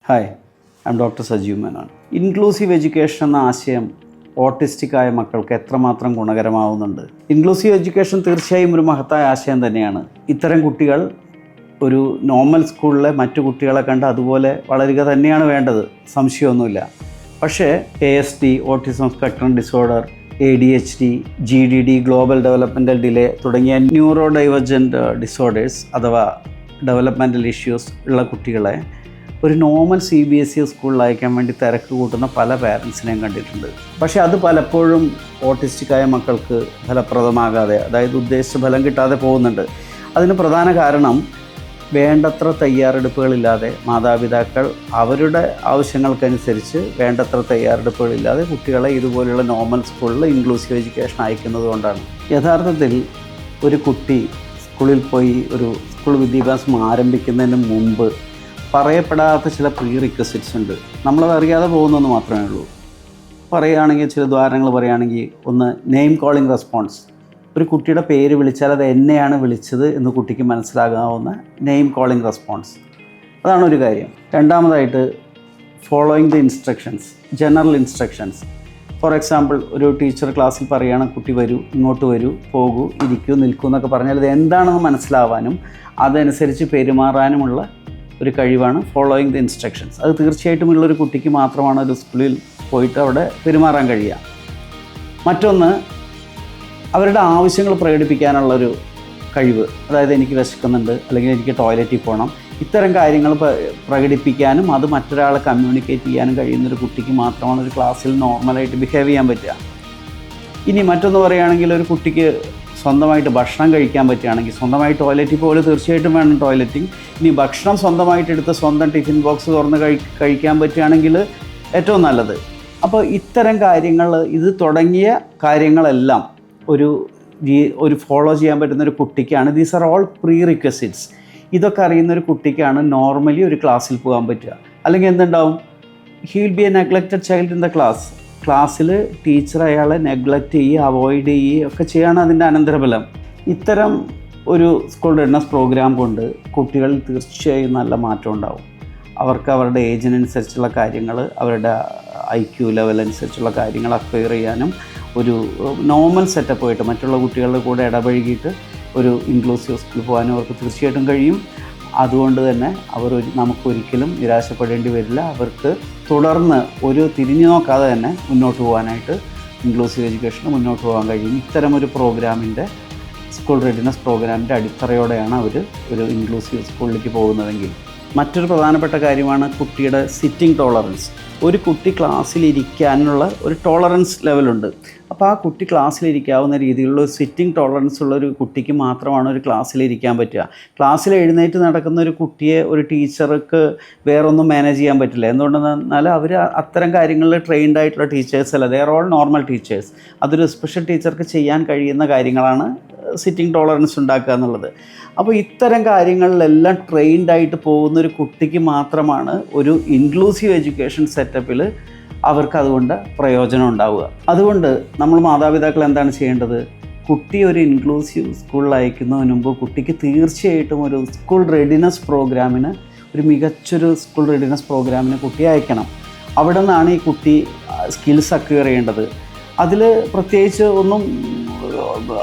Hi, I M doctor Sajeev Menon. Inclusive education എന്ന ആശയം ഓട്ടിസ്റ്റിക്കായ മക്കൾക്ക് എത്രമാത്രം ഗുണകരമാവുന്നുണ്ട്? ഇൻക്ലൂസീവ് എഡ്യൂക്കേഷൻ തീർച്ചയായും ഒരു മഹത്തായ ആശയം തന്നെയാണ്. ഇത്തരം കുട്ടികൾ ഒരു നോർമൽ സ്കൂളിലെ മറ്റു കുട്ടികളെ കണ്ട് അതുപോലെ വളരുക തന്നെയാണ് വേണ്ടത്, സംശയമൊന്നുമില്ല. പക്ഷേ ASD, autism spectrum disorder, ADHD, GDD, global developmental delay തുടങ്ങിയ ന്യൂറോ ഡൈവർജൻറ്റ് ഡിസോർഡേഴ്സ് അഥവാ ഡെവലപ്മെൻറ്റൽ ഇഷ്യൂസ് ഉള്ള കുട്ടികളെ ഒരു നോർമൽ CBSE സ്കൂളിൽ അയക്കാൻ വേണ്ടി തിരക്ക് കൂട്ടുന്ന പല പാരൻസിനെയും കണ്ടിട്ടുണ്ട്. പക്ഷേ അത് പലപ്പോഴും ഓട്ടിസ്റ്റിക്കായ മക്കൾക്ക് ഫലപ്രദമാകാതെ, അതായത് ഉദ്ദേശിച്ച ഫലം കിട്ടാതെ പോകുന്നുണ്ട്. അതിന് പ്രധാന കാരണം വേണ്ടത്ര തയ്യാറെടുപ്പുകളില്ലാതെ മാതാപിതാക്കൾ അവരുടെ ആവശ്യങ്ങൾക്കനുസരിച്ച് വേണ്ടത്ര തയ്യാറെടുപ്പുകളില്ലാതെ കുട്ടികളെ ഇതുപോലെയുള്ള നോർമൽ സ്കൂളിൽ ഇൻക്ലൂസീവ് എഡ്യൂക്കേഷൻ അയക്കുന്നത് കൊണ്ടാണ്. യഥാർത്ഥത്തിൽ ഒരു കുട്ടി സ്കൂളിൽ പോയി ഒരു സ്കൂൾ വിദ്യാഭ്യാസം ആരംഭിക്കുന്നതിന് മുമ്പ് പറയപ്പെടാത്ത ചില പ്രീ റിക്വസിറ്റ്സ് ഉണ്ട്. നമ്മളത് അറിയാതെ പോകുന്നതെന്ന് മാത്രമേ ഉള്ളൂ. പറയുകയാണെങ്കിൽ ചില ഉദാഹരണങ്ങൾ പറയുകയാണെങ്കിൽ, ഒന്ന് നെയിം കോളിംഗ് റെസ്പോൺസ്. ഒരു കുട്ടിയുടെ പേര് വിളിച്ചാൽ അത് എന്നെയാണ് വിളിച്ചത് എന്ന് കുട്ടിക്ക് മനസ്സിലാകാവുന്ന നെയിം കോളിംഗ് റെസ്പോൺസ്, അതാണ് ഒരു കാര്യം. രണ്ടാമതായിട്ട് following the instructions, general instructions. For example, ഒരു ടീച്ചർ ക്ലാസ്സിൽ പറയുകയാണ്, കുട്ടി വരൂ, ഇങ്ങോട്ട് വരൂ, പോകൂ, ഇരിക്കൂ, നിൽക്കൂ എന്നൊക്കെ പറഞ്ഞാൽ ഇത് എന്താണെന്ന് മനസ്സിലാവാനും അതനുസരിച്ച് പെരുമാറാനുമുള്ള ഒരു കഴിവാണ് ഫോളോയിങ് ദി ഇൻസ്ട്രക്ഷൻസ്. അത് തീർച്ചയായിട്ടും ഉള്ളൊരു കുട്ടിക്ക് മാത്രമാണ് ഒരു സ്കൂളിൽ പോയിട്ട് അവിടെ പെരുമാറാൻ കഴിയുക. മറ്റൊന്ന്, അവരുടെ ആവശ്യങ്ങൾ പ്രകടിപ്പിക്കാനുള്ളൊരു കഴിവ്. അതായത് എനിക്ക് വിശക്കുന്നുണ്ട്, അല്ലെങ്കിൽ എനിക്ക് ടോയ്ലറ്റിൽ പോകണം, ഇത്തരം കാര്യങ്ങൾ പ്രകടിപ്പിക്കാനും അത് മറ്റൊരാളെ കമ്മ്യൂണിക്കേറ്റ് ചെയ്യാനും കഴിയുന്നൊരു കുട്ടിക്ക് മാത്രമാണ് ഒരു ക്ലാസ്സിൽ നോർമലായിട്ട് ബിഹേവ് ചെയ്യാൻ പറ്റുക. ഇനി മറ്റൊന്ന് പറയുകയാണെങ്കിൽ, ഒരു കുട്ടിക്ക് സ്വന്തമായിട്ട് ഭക്ഷണം കഴിക്കാൻ പറ്റുകയാണെങ്കിൽ, സ്വന്തമായി ടോയ്ലറ്റിൽ പോലെ തീർച്ചയായിട്ടും വേണം ടോയ്ലറ്റിങ്. ഇനി ഭക്ഷണം സ്വന്തമായിട്ട് എടുത്ത് സ്വന്തം ടിഫിൻ ബോക്സ് തുറന്ന് കഴിക്കാൻ പറ്റുകയാണെങ്കിൽ ഏറ്റവും നല്ലത്. അപ്പോൾ ഇത്തരം കാര്യങ്ങൾ, ഇത് തുടങ്ങിയ കാര്യങ്ങളെല്ലാം ഒരു ഫോളോ ചെയ്യാൻ പറ്റുന്ന ഒരു കുട്ടിക്കാണ്. These are all prerequisites. ഇതൊക്കെ അറിയുന്ന ഒരു കുട്ടിക്കാണ് നോർമലി ഒരു ക്ലാസ്സിൽ പോകാൻ പറ്റുക. അല്ലെങ്കിൽ എന്തുണ്ടാവും, he will be A neglected child in the ക്ലാസ്സിൽ ടീച്ചർ അയാളെ നെഗ്ലക്റ്റ് ചെയ്യുക, അവോയ്ഡ് ചെയ്യുക ഒക്കെ ചെയ്യാണ് അതിൻ്റെ അനന്തരഫലം. ഇത്തരം ഒരു സ്കൂൾ റെഡിനെസ് പ്രോഗ്രാം കൊണ്ട് കുട്ടികളിൽ തീർച്ചയായും നല്ല മാറ്റം ഉണ്ടാവും. അവർക്ക് അവരുടെ ഏജിനനുസരിച്ചുള്ള കാര്യങ്ങൾ, അവരുടെ IQ ലെവൽ അനുസരിച്ചുള്ള കാര്യങ്ങൾ അക്വയർ ചെയ്യാനും ഒരു നോർമൽ സെറ്റപ്പായിട്ട് മറ്റുള്ള കുട്ടികളുടെ കൂടെ ഇടപഴകിയിട്ട് ഒരു ഇൻക്ലൂസീവ് സ്കൂളിൽ പോകാനും അവർക്ക് തീർച്ചയായിട്ടും കഴിയും. അതുകൊണ്ട് തന്നെ നമുക്കൊരിക്കലും നിരാശപ്പെടേണ്ടി വരില്ല. അവർക്ക് തുടർന്ന് ഒരു തിരിഞ്ഞു നോക്കാതെ തന്നെ മുന്നോട്ട് പോകാനായിട്ട് ഇൻക്ലൂസീവ് എഡ്യൂക്കേഷന് മുന്നോട്ട് പോകാൻ കഴിയും. ഇത്തരമൊരു പ്രോഗ്രാമിൻ്റെ, സ്കൂൾ റെഡിനെസ് പ്രോഗ്രാമിൻ്റെ അടിത്തറയോടെയാണ് അവർ ഒരു ഇൻക്ലൂസീവ് സ്കൂളിലേക്ക് പോകുന്നതെങ്കിൽ. മറ്റൊരു പ്രധാനപ്പെട്ട കാര്യമാണ് കുട്ടിയുടെ സിറ്റിംഗ് ടോളറൻസ്. ഒരു കുട്ടി ക്ലാസ്സിലിരിക്കാനുള്ള ഒരു ടോളറൻസ് ലെവലുണ്ട്. അപ്പോൾ ആ കുട്ടി ക്ലാസ്സിലിരിക്കാവുന്ന രീതിയിലുള്ള ഒരു സിറ്റിംഗ് ടോളറൻസ് ഉള്ള ഒരു കുട്ടിക്ക് മാത്രമാണ് ഒരു ക്ലാസ്സിലിരിക്കാൻ പറ്റുക. ക്ലാസ്സിൽ എഴുന്നേറ്റ് നടക്കുന്ന ഒരു കുട്ടിയെ ഒരു ടീച്ചർക്ക് വേറൊന്നും മാനേജ് ചെയ്യാൻ പറ്റില്ല. എന്തുകൊണ്ടെന്നാൽ അവർ അത്തരം കാര്യങ്ങളിൽ ട്രെയിൻഡ് ആയിട്ടുള്ള ടീച്ചേഴ്സ് അല്ല, they are all normal teachers. അതൊരു സ്പെഷ്യൽ ടീച്ചർക്ക് ചെയ്യാൻ കഴിയുന്ന കാര്യങ്ങളാണ് സിറ്റിംഗ് ടോളറൻസ് ഉണ്ടാക്കുക എന്നുള്ളത്. അപ്പോൾ ഇത്തരം കാര്യങ്ങളിലെല്ലാം ട്രെയിൻഡ് ആയിട്ട് പോകുന്നൊരു കുട്ടിക്ക് മാത്രമാണ് ഒരു ഇൻക്ലൂസീവ് എഡ്യൂക്കേഷൻ സെറ്റപ്പിൽ അവർക്ക് അതുകൊണ്ട് പ്രയോജനം ഉണ്ടാവുക. അതുകൊണ്ട് നമ്മൾ മാതാപിതാക്കൾ എന്താണ് ചെയ്യേണ്ടത്? കുട്ടി ഒരു ഇൻക്ലൂസീവ് സ്കൂളിൽ അയക്കുന്നതിന് മുമ്പ് കുട്ടിക്ക് തീർച്ചയായിട്ടും ഒരു സ്കൂൾ റെഡിനെസ് പ്രോഗ്രാമിന്, ഒരു മികച്ചൊരു സ്കൂൾ റെഡിനെസ് പ്രോഗ്രാമിന് കുട്ടിയെ അയക്കണം. അവിടെ നിന്നാണ് ഈ കുട്ടി സ്കിൽസ് അക്വയർ ചെയ്യേണ്ടത്. അതിൽ പ്രത്യേകിച്ച് ഒന്നും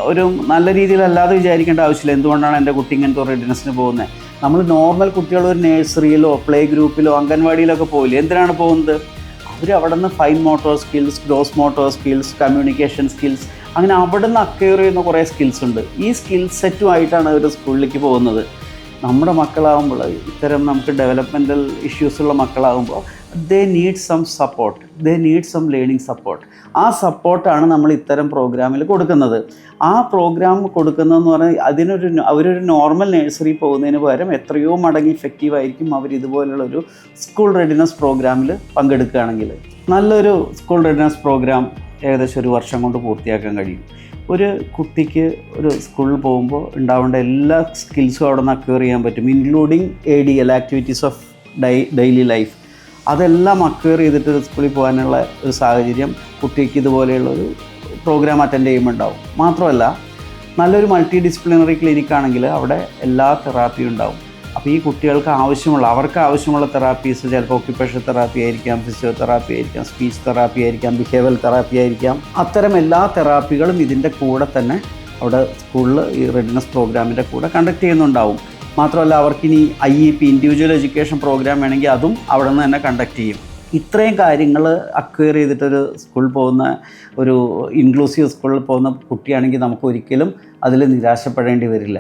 ഒരു നല്ല രീതിയിലല്ലാതെ വിചാരിക്കേണ്ട ആവശ്യമില്ല. എന്തുകൊണ്ടാണ് എൻ്റെ കുട്ടി ഇങ്ങനത്തെ റെഡിനെസ്സിന് പോകുന്നത്? നമ്മൾ നോർമൽ കുട്ടികൾ ഒരു നേഴ്സറിയിലോ പ്ലേ ഗ്രൂപ്പിലോ അംഗൻവാടിയിലൊക്കെ പോകില്ലേ? എന്തിനാണ് പോകുന്നത്? അവർ അവിടെ നിന്ന് fine motor skills, gross motor skills, communication skills, അങ്ങനെ അവിടെ നിന്ന് അക്വയർ ചെയ്യുന്ന കുറേ സ്കിൽസ് ഉണ്ട്. ഈ സ്കിൽ സെറ്റുമായിട്ടാണ് അവർ സ്കൂളിലേക്ക് പോകുന്നത്. നമ്മുടെ മക്കളാകുമ്പോൾ, ഇത്തരം നമുക്ക് ഡെവലപ്മെൻറ്റൽ ഇഷ്യൂസുള്ള മക്കളാകുമ്പോൾ, they need some support, they need some learning support. ആ സപ്പോർട്ടാണ് നമ്മൾ ഇത്തരം പ്രോഗ്രാമിൽ കൊടുക്കുന്നത്. ആ പ്രോഗ്രാം കൊടുക്കുന്നതെന്ന് പറഞ്ഞാൽ അവരൊരു നോർമൽ നഴ്സറി പോകുന്നതിന് പകരം എത്രയോ മടങ്ങ് ഇഫക്റ്റീവായിരിക്കും അവർ ഇതുപോലുള്ളൊരു സ്കൂൾ റെഡിനെസ് പ്രോഗ്രാമിൽ പങ്കെടുക്കുകയാണെങ്കിൽ. നല്ലൊരു സ്കൂൾ റെഡിനെസ് പ്രോഗ്രാം ഏകദേശം 1 വർഷം കൊണ്ട് പൂർത്തിയാക്കാൻ കഴിയും. ഒരു കുട്ടിക്ക് ഒരു സ്കൂളിൽ പോകുമ്പോൾ ഉണ്ടാവേണ്ട എല്ലാ സ്കിൽസും അവിടെ നിന്ന് അക്വയർ ചെയ്യാൻ പറ്റും, including ADL, activities of daily life. അതെല്ലാം അക്വയർ ചെയ്തിട്ട് സ്കൂളിൽ പോകാനുള്ള ഒരു സാഹചര്യം കുട്ടിക്ക് ഇതുപോലെയുള്ളൊരു പ്രോഗ്രാം അറ്റൻഡ് ചെയ്യുമ്പോൾ ഉണ്ടാവും. മാത്രമല്ല, നല്ലൊരു മൾട്ടി ഡിസിപ്ലിനറി ക്ലിനിക്കാണെങ്കിൽ അവിടെ എല്ലാ തെറാപ്പിയും ഉണ്ടാവും. അപ്പോൾ ഈ കുട്ടികൾക്ക് അവർക്ക് ആവശ്യമുള്ള തെറാപ്പീസ് ചിലപ്പോൾ ഒക്യുപ്പേഷണൽ തെറാപ്പി ആയിരിക്കാം, ഫിസിയോതെറാപ്പി ആയിരിക്കാം, സ്പീച്ച് തെറാപ്പി ആയിരിക്കാം, ബിഹേവിയറൽ തെറാപ്പി ആയിരിക്കാം. അത്തരം എല്ലാ തെറാപ്പികളും ഇതിൻ്റെ കൂടെ തന്നെ അവിടെ സ്കൂളിൽ ഈ റെഡിനെസ് പ്രോഗ്രാമിൻ്റെ കൂടെ കണ്ടക്ട് ചെയ്യുന്നുണ്ടാവും. മാത്രമല്ല അവർക്കിനി IEP ഇൻഡിവിജ്വൽ എഡ്യൂക്കേഷൻ പ്രോഗ്രാം വേണമെങ്കിൽ അതും അവിടെ നിന്ന് തന്നെ കണ്ടക്ട് ചെയ്യും. ഇത്രയും കാര്യങ്ങൾ അക്വയർ ചെയ്തിട്ടൊരു സ്കൂളിൽ പോകുന്ന ഒരു ഇൻക്ലൂസീവ് സ്കൂളിൽ പോകുന്ന കുട്ടിയാണെങ്കിൽ നമുക്ക് ഒരിക്കലും അതിൽ നിരാശപ്പെടേണ്ടി വരില്ല.